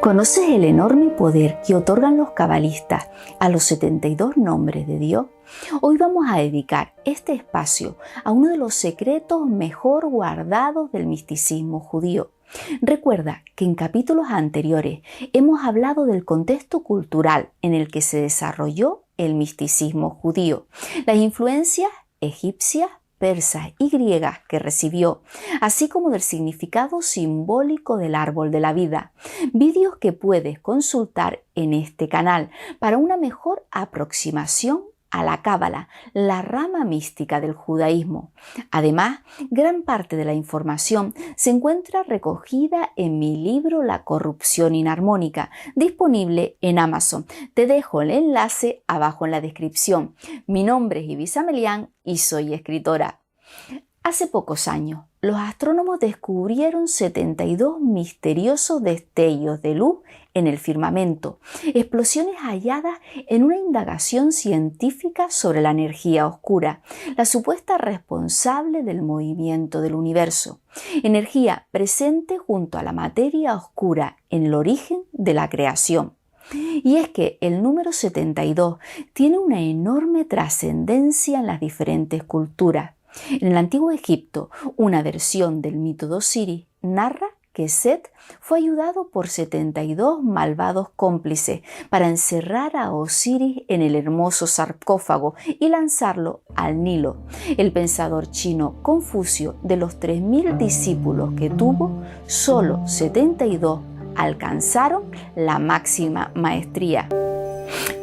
¿Conoces el enorme poder que otorgan los cabalistas a los 72 nombres de Dios? Hoy vamos a dedicar este espacio a uno de los secretos mejor guardados del misticismo judío. Recuerda que en capítulos anteriores hemos hablado del contexto cultural en el que se desarrolló el misticismo judío, las influencias egipcias, persas y griegas que recibió, así como del significado simbólico del árbol de la vida. Vídeos que puedes consultar en este canal para una mejor aproximación a la Cábala, la rama mística del judaísmo. Además, gran parte de la información se encuentra recogida en mi libro La corrupción inarmónica, disponible en Amazon. Te dejo el enlace abajo en la descripción. Mi nombre es Ibiza Melián y soy escritora. Hace pocos años, los astrónomos descubrieron 72 misteriosos destellos de luz en el firmamento, explosiones halladas en una indagación científica sobre la energía oscura, la supuesta responsable del movimiento del universo, energía presente junto a la materia oscura en el origen de la creación. Y es que el número 72 tiene una enorme trascendencia en las diferentes culturas. En el antiguo Egipto, una versión del mito de Osiris narra que Set fue ayudado por 72 malvados cómplices para encerrar a Osiris en el hermoso sarcófago y lanzarlo al Nilo. El pensador chino Confucio, de los 3.000 discípulos que tuvo, solo 72 alcanzaron la máxima maestría.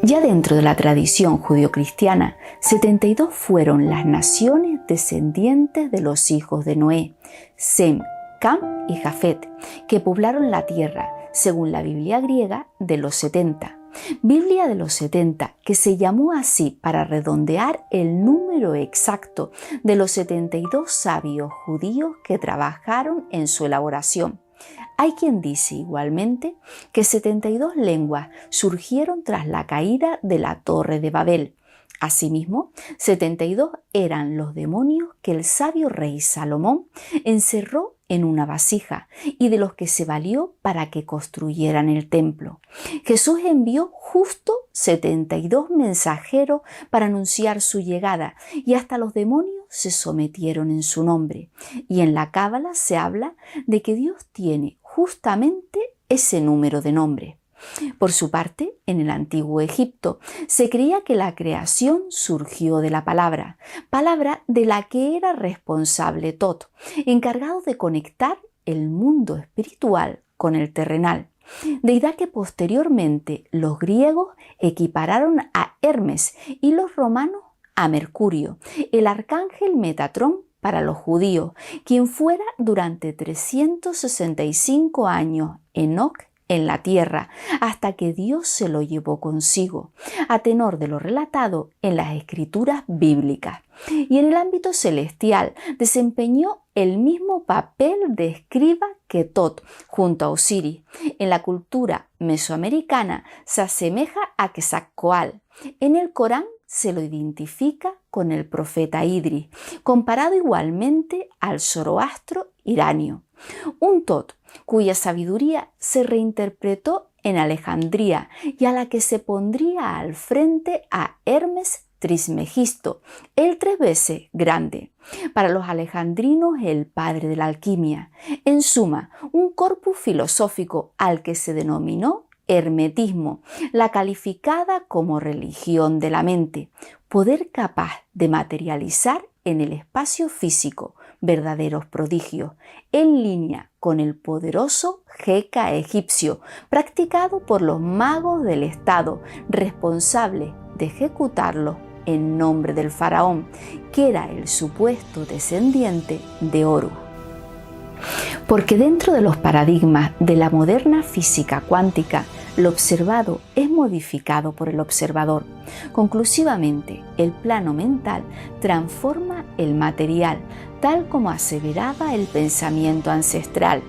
Ya dentro de la tradición judio-cristiana, 72 fueron las naciones descendientes de los hijos de Noé, Sem, Cam y Jafet, que poblaron la tierra, según la Biblia griega, de los 70. Biblia de los 70, que se llamó así para redondear el número exacto de los 72 sabios judíos que trabajaron en su elaboración. Hay quien dice igualmente que 72 lenguas surgieron tras la caída de la Torre de Babel. Asimismo, 72 eran los demonios que el sabio rey Salomón encerró en una vasija y de los que se valió para que construyeran el templo. Jesús envió justo 72 mensajeros para anunciar su llegada y hasta los demonios se sometieron en su nombre. Y en la Cábala se habla de que Dios tiene justamente ese número de nombre. Por su parte, en el antiguo Egipto, se creía que la creación surgió de la palabra de la que era responsable Tot, encargado de conectar el mundo espiritual con el terrenal, deidad que posteriormente los griegos equipararon a Hermes y los romanos a Mercurio, el arcángel Metatrón para los judíos, quien fuera durante 365 años Enoc en la tierra, hasta que Dios se lo llevó consigo, a tenor de lo relatado en las escrituras bíblicas. Y en el ámbito celestial desempeñó el mismo papel de escriba que Tot, junto a Osiris. En la cultura mesoamericana se asemeja a Quetzalcóatl. En el Corán se lo identifica con el profeta Idris, comparado igualmente al Zoroastro iranio. Un Tot cuya sabiduría se reinterpretó en Alejandría y a la que se pondría al frente a Hermes Trismegisto, el 3 veces grande. Para los alejandrinos, el padre de la alquimia. En suma, un corpus filosófico al que se denominó hermetismo, la calificada como religión de la mente, poder capaz de materializar en el espacio físico verdaderos prodigios, en línea con el poderoso Jeka egipcio, practicado por los magos del Estado, responsables de ejecutarlo en nombre del faraón, que era el supuesto descendiente de Horus. Porque dentro de los paradigmas de la moderna física cuántica, lo observado es modificado por el observador. Conclusivamente, el plano mental transforma el material, tal como aseveraba el pensamiento ancestral.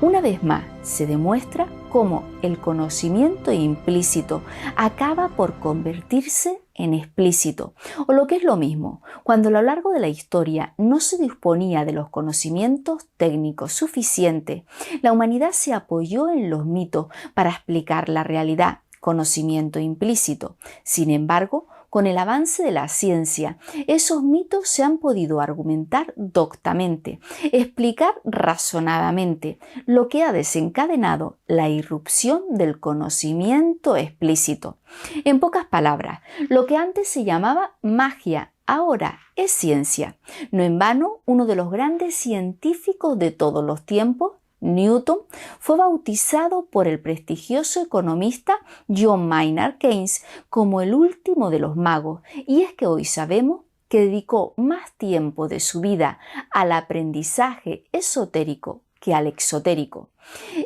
Una vez más, se demuestra cómo el conocimiento implícito acaba por convertirse en explícito, o lo que es lo mismo, cuando a lo largo de la historia no se disponía de los conocimientos técnicos suficientes, la humanidad se apoyó en los mitos para explicar la realidad, conocimiento implícito. Sin embargo, con el avance de la ciencia, esos mitos se han podido argumentar doctamente, explicar razonadamente, lo que ha desencadenado la irrupción del conocimiento explícito. En pocas palabras, lo que antes se llamaba magia, ahora es ciencia. No en vano, uno de los grandes científicos de todos los tiempos, Newton, fue bautizado por el prestigioso economista John Maynard Keynes como el último de los magos, y es que hoy sabemos que dedicó más tiempo de su vida al aprendizaje esotérico que al exotérico.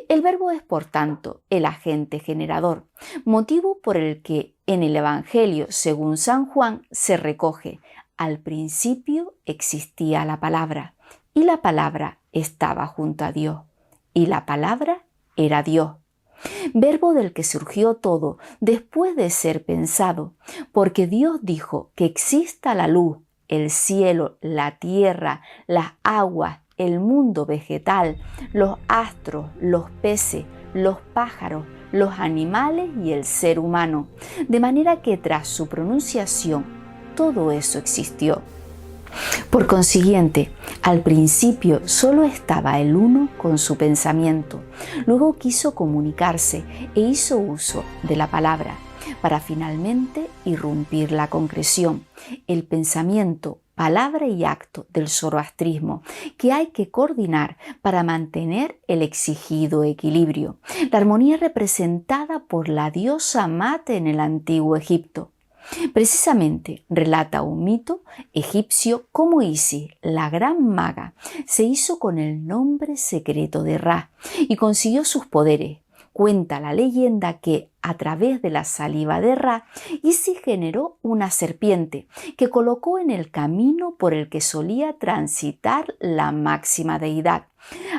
El verbo es, por tanto, el agente generador, motivo por el que en el Evangelio, según San Juan, se recoge: al principio existía la palabra, y la palabra estaba junto a Dios. Y la palabra era Dios, verbo del que surgió todo después de ser pensado, porque Dios dijo que exista la luz, el cielo, la tierra, las aguas, el mundo vegetal, los astros, los peces, los pájaros, los animales y el ser humano, de manera que tras su pronunciación todo eso existió. Por consiguiente, al principio solo estaba el uno con su pensamiento, luego quiso comunicarse e hizo uso de la palabra, para finalmente irrumpir la concreción, el pensamiento, palabra y acto del zoroastrismo, que hay que coordinar para mantener el exigido equilibrio, la armonía representada por la diosa Mate en el antiguo Egipto. Precisamente relata un mito egipcio cómo Isis, la gran maga, se hizo con el nombre secreto de Ra y consiguió sus poderes. Cuenta la leyenda que, a través de la saliva de Ra, Isis generó una serpiente que colocó en el camino por el que solía transitar la máxima deidad.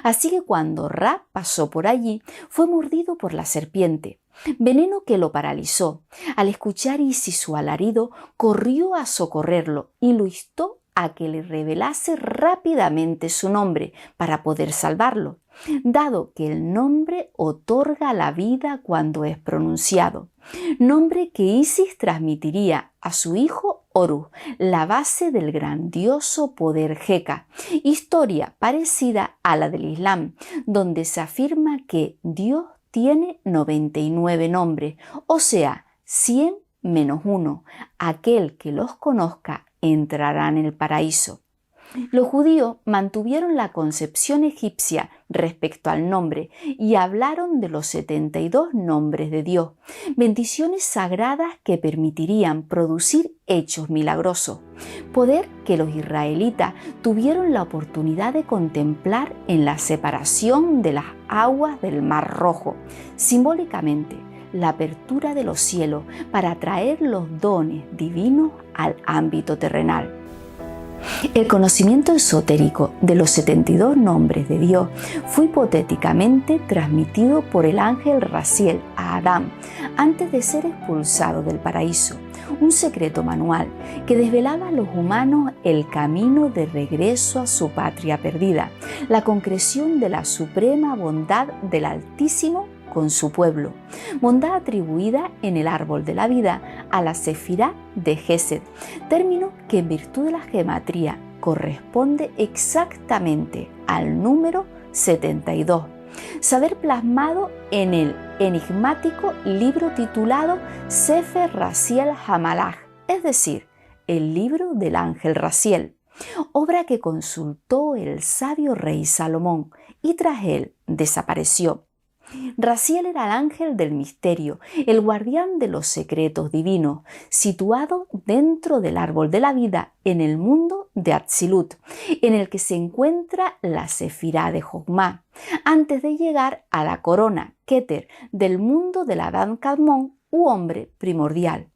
Así que cuando Ra pasó por allí, fue mordido por la serpiente, veneno que lo paralizó. Al escuchar Isis su alarido, corrió a socorrerlo y lo instó a que le revelase rápidamente su nombre para poder salvarlo, dado que el nombre otorga la vida cuando es pronunciado, nombre que Isis transmitiría a su hijo Horus, la base del grandioso poder Heka, historia parecida a la del Islam, donde se afirma que Dios tiene 99 nombres, o sea, 100 menos 1. Aquel que los conozca entrará en el paraíso. Los judíos mantuvieron la concepción egipcia respecto al nombre y hablaron de los 72 nombres de Dios, bendiciones sagradas que permitirían producir hechos milagrosos, poder que los israelitas tuvieron la oportunidad de contemplar en la separación de las aguas del Mar Rojo, simbólicamente la apertura de los cielos para traer los dones divinos al ámbito terrenal. El conocimiento esotérico de los 72 nombres de Dios fue hipotéticamente transmitido por el ángel Raziel a Adán antes de ser expulsado del paraíso, un secreto manual que desvelaba a los humanos el camino de regreso a su patria perdida, la concreción de la suprema bondad del Altísimo con su pueblo, bondad atribuida en el árbol de la vida a la Sefirá de Gesed, término que en virtud de la gematría corresponde exactamente al número 72, saber plasmado en el enigmático libro titulado Sefer Raziel Hamalach, es decir, el libro del ángel Raziel, obra que consultó el sabio rey Salomón y tras él desapareció. Raziel era el ángel del misterio, el guardián de los secretos divinos, situado dentro del árbol de la vida en el mundo de Atzilut, en el que se encuentra la Sefirá de Jogmá, antes de llegar a la corona, Keter, del mundo del Adán Kadmón u hombre primordial.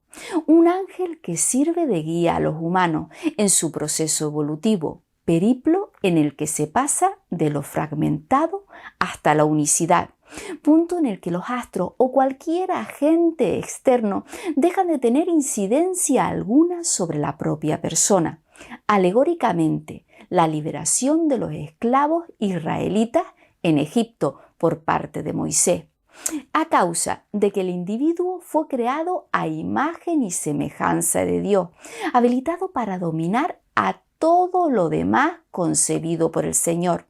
Un ángel que sirve de guía a los humanos en su proceso evolutivo, periplo en el que se pasa de lo fragmentado hasta la unicidad, punto en el que los astros o cualquier agente externo dejan de tener incidencia alguna sobre la propia persona. Alegóricamente, la liberación de los esclavos israelitas en Egipto por parte de Moisés, a causa de que el individuo fue creado a imagen y semejanza de Dios, habilitado para dominar a todo lo demás concebido por el Señor,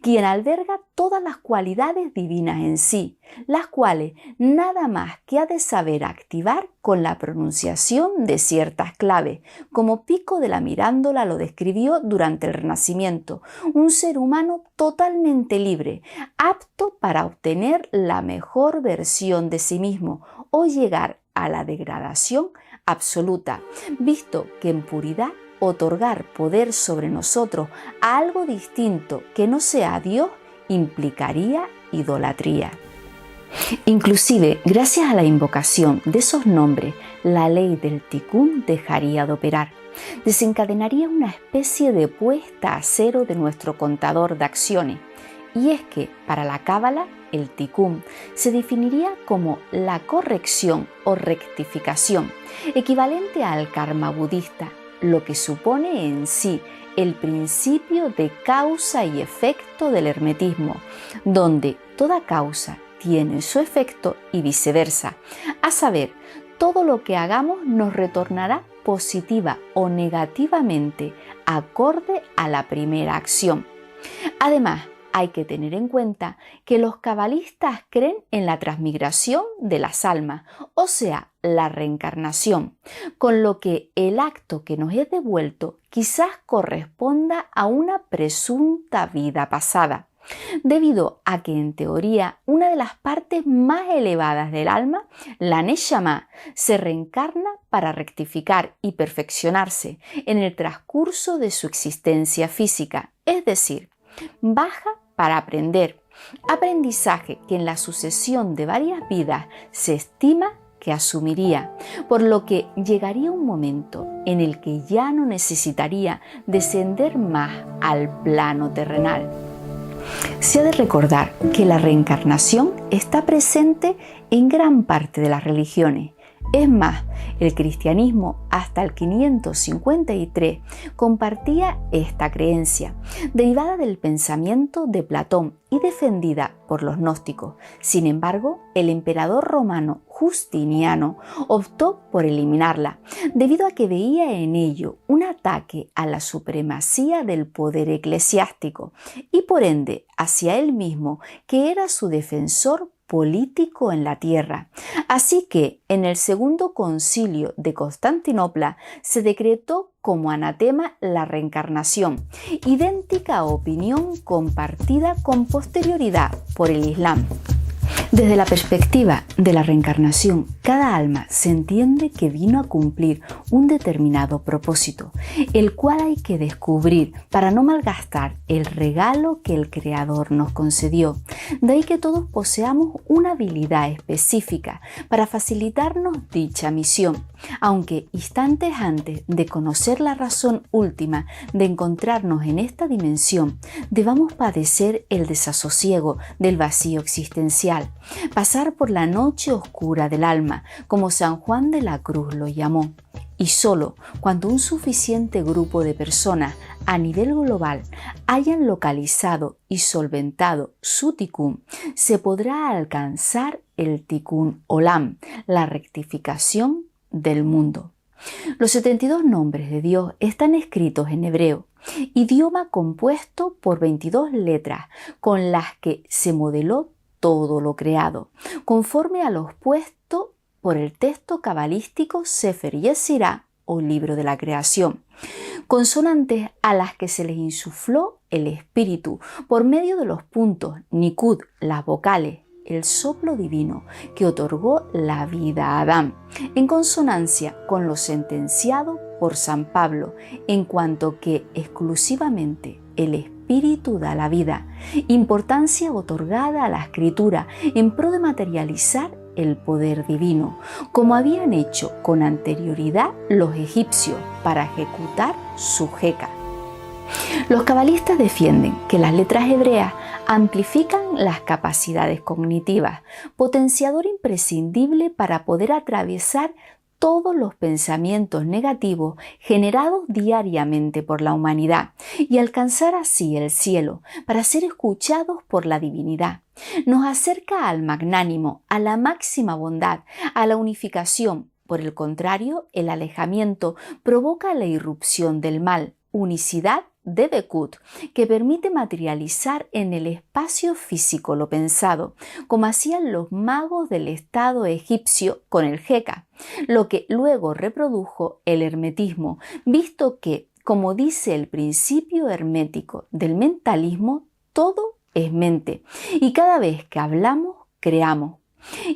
quien alberga todas las cualidades divinas en sí, las cuales nada más que ha de saber activar con la pronunciación de ciertas claves, como Pico de la Mirandola lo describió durante el Renacimiento, un ser humano totalmente libre, apto para obtener la mejor versión de sí mismo o llegar a la degradación absoluta, visto que en puridad otorgar poder sobre nosotros a algo distinto que no sea Dios implicaría idolatría. Inclusive, gracias a la invocación de esos nombres, la ley del Tikkun dejaría de operar. Desencadenaría una especie de puesta a cero de nuestro contador de acciones. Y es que, para la Cábala, el Tikkun se definiría como la corrección o rectificación, equivalente al karma budista, lo que supone en sí el principio de causa y efecto del hermetismo, donde toda causa tiene su efecto y viceversa, a saber, todo lo que hagamos nos retornará positiva o negativamente acorde a la primera acción. Además, hay que tener en cuenta que los cabalistas creen en la transmigración de las almas, o sea, la reencarnación, con lo que el acto que nos es devuelto quizás corresponda a una presunta vida pasada, debido a que en teoría una de las partes más elevadas del alma, la Neshama, se reencarna para rectificar y perfeccionarse en el transcurso de su existencia física, es decir, baja para aprender, aprendizaje que en la sucesión de varias vidas se estima que asumiría, por lo que llegaría un momento en el que ya no necesitaría descender más al plano terrenal. Se ha de recordar que la reencarnación está presente en gran parte de las religiones. Es más, el cristianismo hasta el 553 compartía esta creencia, derivada del pensamiento de Platón y defendida por los gnósticos. Sin embargo, el emperador romano Justiniano optó por eliminarla, debido a que veía en ello un ataque a la supremacía del poder eclesiástico y por ende hacia él mismo, que era su defensor político en la tierra. Así que en el segundo concilio de Constantinopla se decretó como anatema la reencarnación, idéntica opinión compartida con posterioridad por el Islam. Desde la perspectiva de la reencarnación, cada alma se entiende que vino a cumplir un determinado propósito, el cual hay que descubrir para no malgastar el regalo que el Creador nos concedió. De ahí que todos poseamos una habilidad específica para facilitarnos dicha misión, aunque instantes antes de conocer la razón última de encontrarnos en esta dimensión, debamos padecer el desasosiego del vacío existencial, pasar por la noche oscura del alma, como San Juan de la Cruz lo llamó. Y solo cuando un suficiente grupo de personas a nivel global hayan localizado y solventado su Tikkun, se podrá alcanzar el Tikkun Olam, la rectificación del mundo. Los 72 nombres de Dios están escritos en hebreo, idioma compuesto por 22 letras con las que se modeló todo lo creado, conforme a lo expuesto por el texto cabalístico Sefer Yetzirah o libro de la creación, consonantes a las que se les insufló el espíritu por medio de los puntos Nikud, las vocales, el soplo divino que otorgó la vida a Adán, en consonancia con lo sentenciado por San Pablo, en cuanto que exclusivamente el Espíritu da la vida, importancia otorgada a la Escritura en pro de materializar el poder divino, como habían hecho con anterioridad los egipcios para ejecutar su Jeca. Los cabalistas defienden que las letras hebreas amplifican las capacidades cognitivas, potenciador imprescindible para poder atravesar todos los pensamientos negativos generados diariamente por la humanidad y alcanzar así el cielo para ser escuchados por la divinidad. Nos acerca al magnánimo, a la máxima bondad, a la unificación. Por el contrario, el alejamiento provoca la irrupción del mal, unicidad de Bekut, que permite materializar en el espacio físico lo pensado, como hacían los magos del estado egipcio con el Jeka, lo que luego reprodujo el hermetismo, visto que, como dice el principio hermético del mentalismo, todo es mente, y cada vez que hablamos, creamos.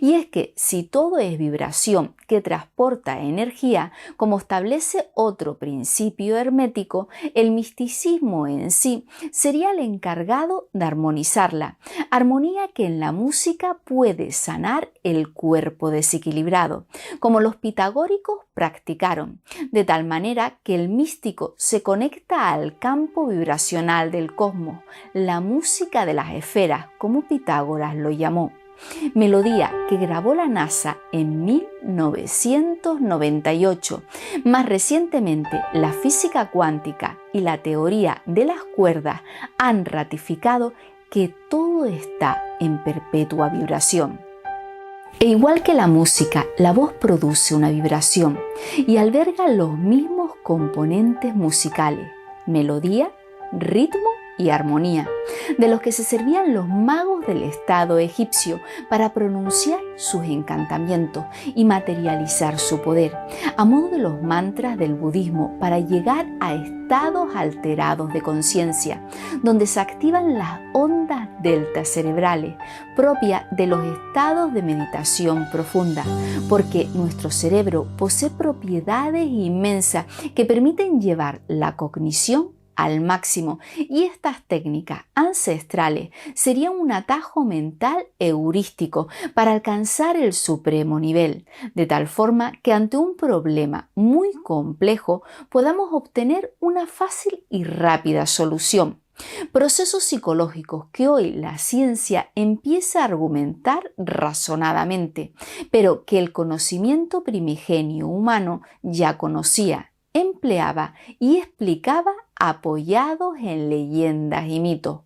Y es que si todo es vibración que transporta energía, como establece otro principio hermético, el misticismo en sí sería el encargado de armonizarla, armonía que en la música puede sanar el cuerpo desequilibrado, como los pitagóricos practicaron, de tal manera que el místico se conecta al campo vibracional del cosmos, la música de las esferas, como Pitágoras lo llamó. Melodía que grabó la NASA en 1998. Más recientemente, la física cuántica y la teoría de las cuerdas han ratificado que todo está en perpetua vibración. E igual que la música, la voz produce una vibración y alberga los mismos componentes musicales: melodía, ritmo y armonía, de los que se servían los magos del estado egipcio para pronunciar sus encantamientos y materializar su poder, a modo de los mantras del budismo para llegar a estados alterados de conciencia, donde se activan las ondas delta cerebrales, propias de los estados de meditación profunda, porque nuestro cerebro posee propiedades inmensas que permiten llevar la cognición al máximo, y estas técnicas ancestrales serían un atajo mental heurístico para alcanzar el supremo nivel, de tal forma que ante un problema muy complejo podamos obtener una fácil y rápida solución. Procesos psicológicos que hoy la ciencia empieza a argumentar razonadamente, pero que el conocimiento primigenio humano ya conocía, empleaba y explicaba apoyados en leyendas y mitos.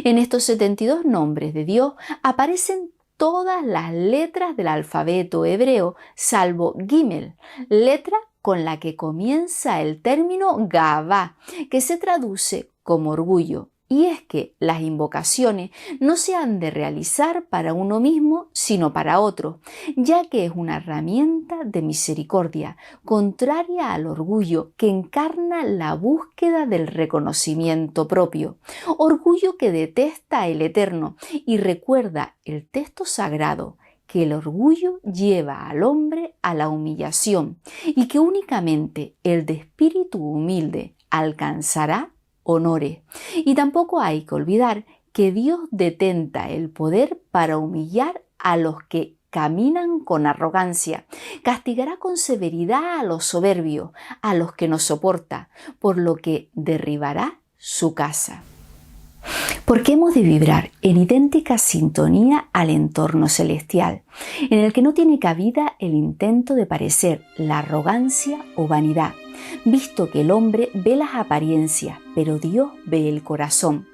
En estos 72 nombres de Dios aparecen todas las letras del alfabeto hebreo, salvo Gimel, letra con la que comienza el término Gavá, que se traduce como orgullo. Y es que las invocaciones no se han de realizar para uno mismo, sino para otro, ya que es una herramienta de misericordia, contraria al orgullo que encarna la búsqueda del reconocimiento propio, orgullo que detesta el Eterno y recuerda el texto sagrado, que el orgullo lleva al hombre a la humillación y que únicamente el de espíritu humilde alcanzará honores. Y tampoco hay que olvidar que Dios detenta el poder para humillar a los que caminan con arrogancia, castigará con severidad a los soberbios, a los que no soporta, por lo que derribará su casa. Porque hemos de vibrar en idéntica sintonía al entorno celestial, en el que no tiene cabida el intento de parecer, la arrogancia o vanidad, visto que el hombre ve las apariencias, pero Dios ve el corazón,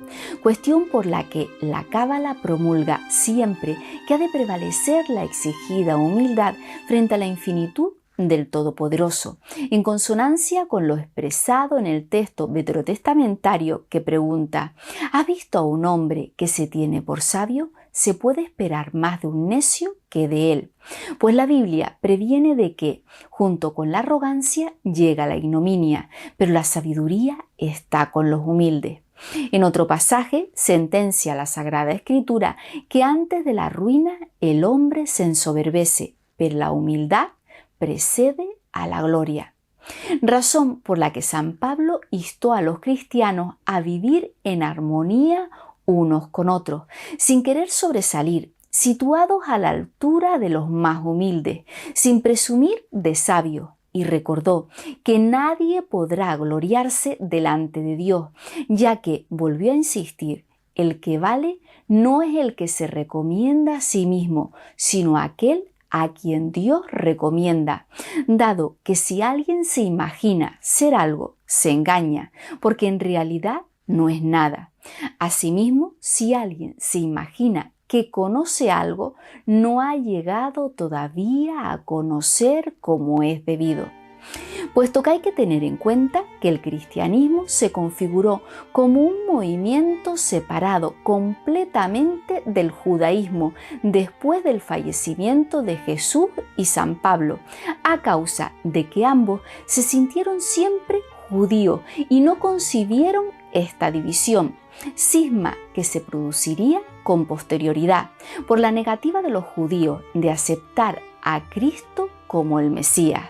cuestión por la que la Cábala promulga siempre que ha de prevalecer la exigida humildad frente a la infinitud del Todopoderoso, en consonancia con lo expresado en el texto veterotestamentario que pregunta: ¿has visto a un hombre que se tiene por sabio? Se puede esperar más de un necio que de él. Pues la Biblia previene de que, junto con la arrogancia, llega la ignominia, pero la sabiduría está con los humildes. En otro pasaje sentencia la Sagrada Escritura que antes de la ruina el hombre se ensoberbece, pero la humildad precede a la gloria. Razón por la que San Pablo instó a los cristianos a vivir en armonía unos con otros, sin querer sobresalir, situados a la altura de los más humildes, sin presumir de sabios, y recordó que nadie podrá gloriarse delante de Dios, ya que volvió a insistir, el que vale no es el que se recomienda a sí mismo, sino aquel a quien Dios recomienda, dado que si alguien se imagina ser algo, se engaña, porque en realidad no es nada. Asimismo, si alguien se imagina que conoce algo, no ha llegado todavía a conocer como es debido. Puesto que hay que tener en cuenta que el cristianismo se configuró como un movimiento separado completamente del judaísmo después del fallecimiento de Jesús y San Pablo, a causa de que ambos se sintieron siempre judíos y no concibieron esta división, cisma que se produciría con posterioridad por la negativa de los judíos de aceptar a Cristo como el Mesías.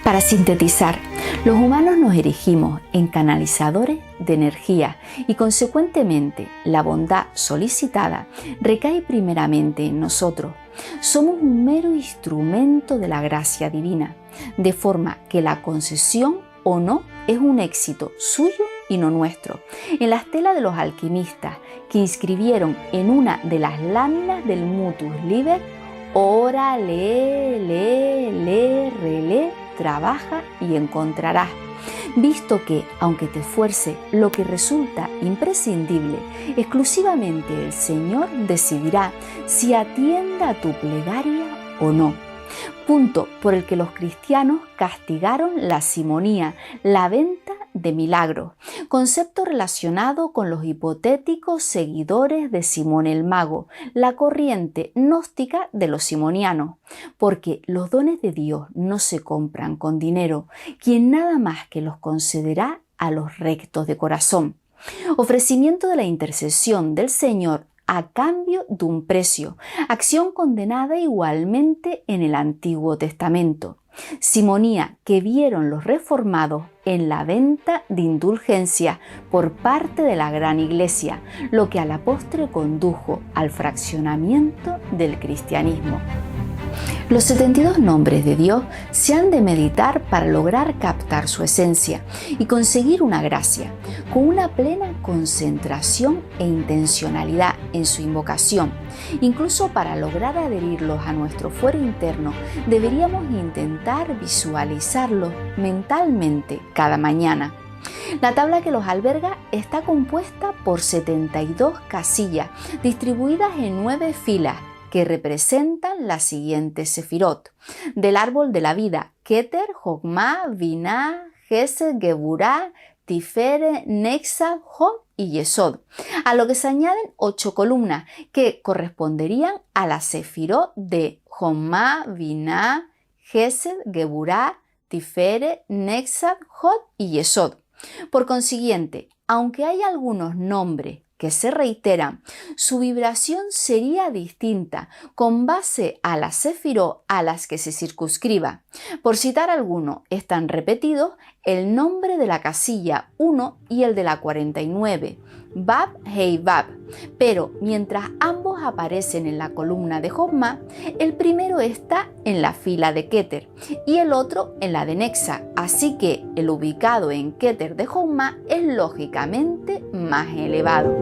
Para sintetizar, los humanos nos erigimos en canalizadores de energía y consecuentemente la bondad solicitada recae primeramente en nosotros. Somos un mero instrumento de la gracia divina, de forma que la concesión o no es un éxito suyo y no nuestro. En la estela de los alquimistas que inscribieron en una de las láminas del Mutus Liber, ora, lee, relee, trabaja y encontrarás, visto que, aunque te esfuerce, lo que resulta imprescindible, exclusivamente el Señor decidirá si atienda a tu plegaria o no. Punto por el que los cristianos castigaron la simonía, la venta de milagros, concepto relacionado con los hipotéticos seguidores de Simón el Mago, la corriente gnóstica de los simonianos, porque los dones de Dios no se compran con dinero, quien nada más que los concederá a los rectos de corazón. Ofrecimiento de la intercesión del Señor a cambio de un precio, acción condenada igualmente en el Antiguo Testamento. Simonía que vieron los reformados en la venta de indulgencia por parte de la gran iglesia, lo que a la postre condujo al fraccionamiento del cristianismo. Los 72 nombres de Dios se han de meditar para lograr captar su esencia y conseguir una gracia, con una plena concentración e intencionalidad en su invocación. Incluso para lograr adherirlos a nuestro fuero interno, deberíamos intentar visualizarlos mentalmente cada mañana. La tabla que los alberga está compuesta por 72 casillas, distribuidas en 9 filas, que representan las siguientes sefirot. Del árbol de la vida, Keter, Jokmah, Binah, Gesed, Geburah, Tiferet, Netzach, Hod y Yesod, a lo que se añaden 8 columnas que corresponderían a la sefirot de Jokmah, Binah, Gesed, Geburah, Tiferet, Netzach, Hod y Yesod. Por consiguiente, aunque hay algunos nombres que se reiteran, su vibración sería distinta con base a las sefirot a las que se circunscriba. Por citar alguno, están repetidos el nombre de la casilla 1 y el de la 49, Bab Hei Bab, pero mientras ambos aparecen en la columna de Jokmah, el primero está en la fila de Keter y el otro en la de Netzach, así que el ubicado en Keter de Jokmah es lógicamente más elevado.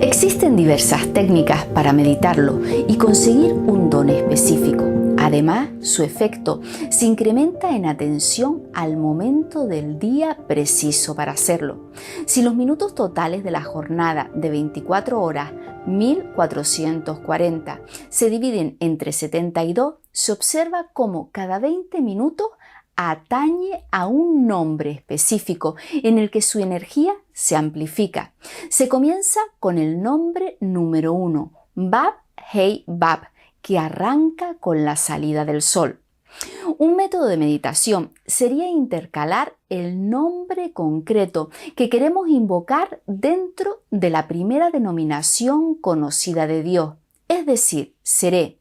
Existen diversas técnicas para meditarlo y conseguir un don específico. Además, su efecto se incrementa en atención al momento del día preciso para hacerlo. Si los minutos totales de la jornada de 24 horas, 1440, se dividen entre 72, se observa cómo cada 20 minutos atañe a un nombre específico en el que su energía se amplifica. Se comienza con el nombre número 1, Bab Hei Bab, que arranca con la salida del sol. Un método de meditación sería intercalar el nombre concreto que queremos invocar dentro de la primera denominación conocida de Dios, es decir, Seré,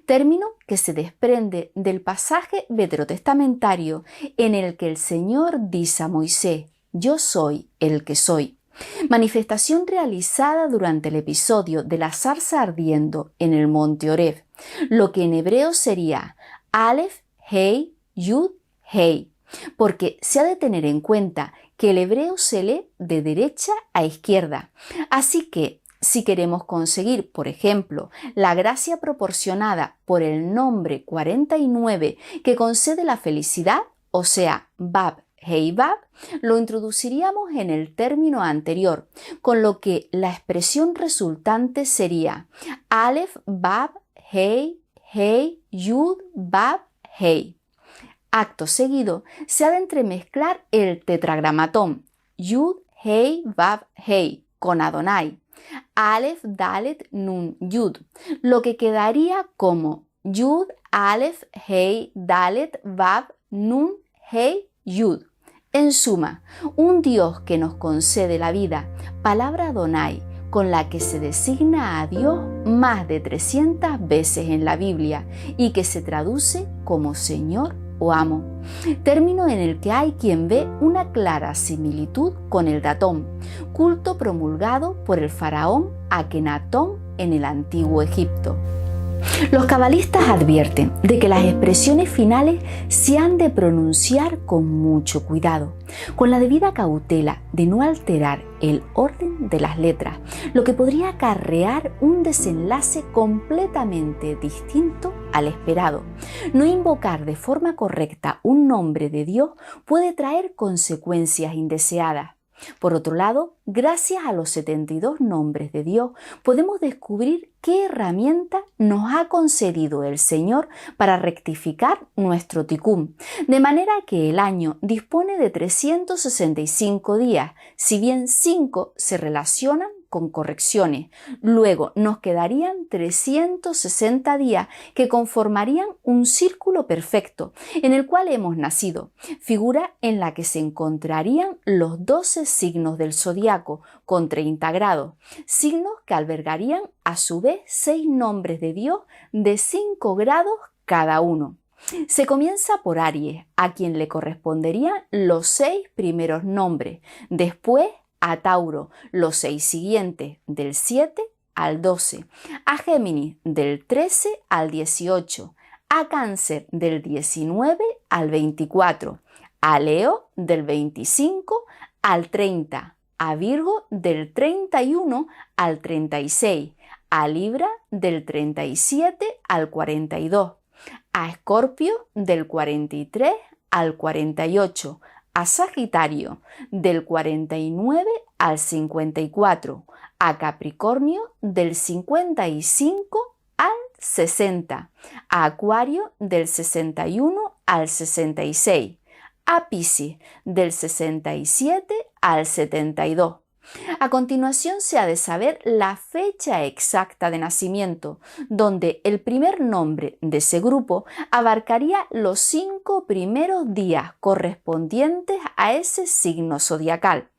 término que se desprende del pasaje veterotestamentario en el que el Señor dice a Moisés: «Yo soy el que soy», manifestación realizada durante el episodio de la zarza ardiendo en el monte Oreb, lo que en hebreo sería Aleph, Hei, Yud, Hei, porque se ha de tener en cuenta que el hebreo se lee de derecha a izquierda. Así que, si queremos conseguir, por ejemplo, la gracia proporcionada por el nombre 49 que concede la felicidad, o sea, Bab, Hei, Bab, lo introduciríamos en el término anterior, con lo que la expresión resultante sería Aleph, Bab, Hei, Hei, Yud, Bab, Hei. Acto seguido, se ha de entremezclar el tetragramatón Yud, Hei, Bab, Hei con Adonai, Aleph, Dalet, Nun, Yud, lo que quedaría como Yud, Aleph, Hei, Dalet, Bab, Nun, Hei, Yud. En suma, un Dios que nos concede la vida, palabra Adonai, con la que se designa a Dios más de 300 veces en la Biblia y que se traduce como Señor o Amo, término en el que hay quien ve una clara similitud con el Datón, culto promulgado por el faraón Akenatón en el antiguo Egipto. Los cabalistas advierten de que las expresiones finales se han de pronunciar con mucho cuidado, con la debida cautela de no alterar el orden de las letras, lo que podría acarrear un desenlace completamente distinto al esperado. No invocar de forma correcta un nombre de Dios puede traer consecuencias indeseadas. Por otro lado, gracias a los 72 nombres de Dios, podemos descubrir qué herramienta nos ha concedido el Señor para rectificar nuestro ticún, de manera que el año dispone de 365 días, si bien 5 se relacionan con correcciones. Luego nos quedarían 360 días que conformarían un círculo perfecto en el cual hemos nacido, figura en la que se encontrarían los 12 signos del zodiaco con 30 grados, signos que albergarían a su vez 6 nombres de Dios de 5 grados cada uno. Se comienza por Aries, a quien le corresponderían los 6 primeros nombres, después a Tauro, los 6 siguientes, del 7 al 12, a Géminis, del 13 al 18, a Cáncer, del 19 al 24, a Leo, del 25 al 30, a Virgo, del 31 al 36, a Libra, del 37 al 42, a Escorpio, del 43 al 48, a Sagitario, del 49 al 54, a Capricornio, del 55 al 60, a Acuario, del 61 al 66, a Piscis, del 67 al 72. A continuación se ha de saber la fecha exacta de nacimiento, donde el primer nombre de ese grupo abarcaría los 5 primeros días correspondientes a ese signo zodiacal.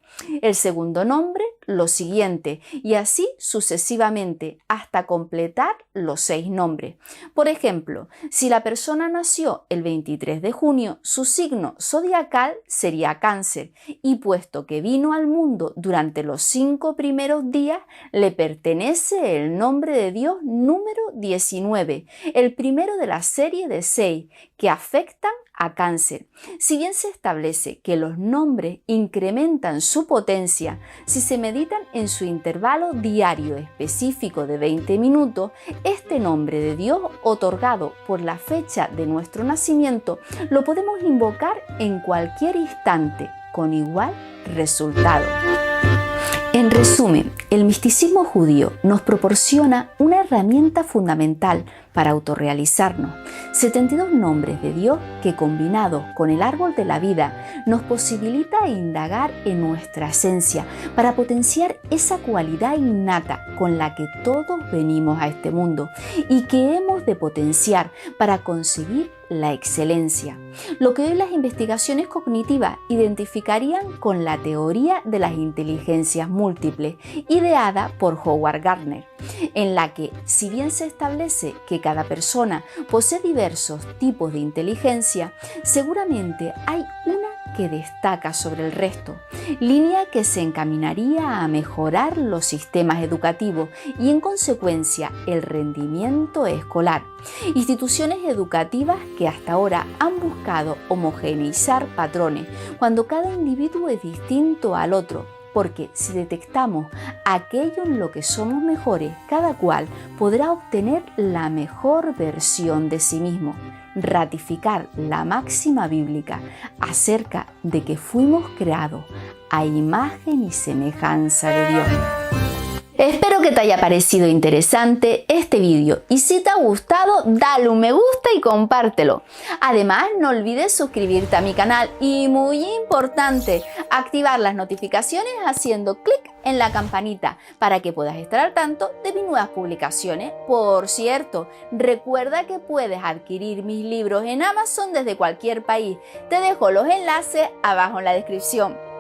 El segundo nombre, lo siguiente, y así sucesivamente hasta completar los 6 nombres. Por ejemplo, si la persona nació el 23 de junio, su signo zodiacal sería Cáncer, y puesto que vino al mundo durante los 5 primeros días, le pertenece el nombre de Dios número 19, el primero de la serie de 6 que afectan a Cáncer. Si bien se establece que los nombres incrementan su potencia si se meditan en su intervalo diario específico de 20 minutos, este nombre de Dios otorgado por la fecha de nuestro nacimiento lo podemos invocar en cualquier instante con igual resultado. En resumen, el misticismo judío nos proporciona una herramienta fundamental para autorrealizarnos, 72 nombres de Dios que combinados con el árbol de la vida nos posibilita indagar en nuestra esencia para potenciar esa cualidad innata con la que todos venimos a este mundo y que hemos de potenciar para conseguir la excelencia, lo que hoy las investigaciones cognitivas identificarían con la teoría de las inteligencias múltiples, ideada por Howard Gardner, en la que, si bien se establece que cada persona posee diversos tipos de inteligencia, seguramente hay una que destaca sobre el resto, línea que se encaminaría a mejorar los sistemas educativos y en consecuencia el rendimiento escolar. Instituciones educativas que hasta ahora han buscado homogeneizar patrones cuando cada individuo es distinto al otro, porque si detectamos aquello en lo que somos mejores, cada cual podrá obtener la mejor versión de sí mismo. Ratificar la máxima bíblica acerca de que fuimos creados a imagen y semejanza de Dios. Espero que te haya parecido interesante este vídeo y si te ha gustado, dale un me gusta y compártelo. Además, no olvides suscribirte a mi canal y, muy importante, activar las notificaciones haciendo clic en la campanita para que puedas estar al tanto de mis nuevas publicaciones. Por cierto, recuerda que puedes adquirir mis libros en Amazon desde cualquier país. Te dejo los enlaces abajo en la descripción.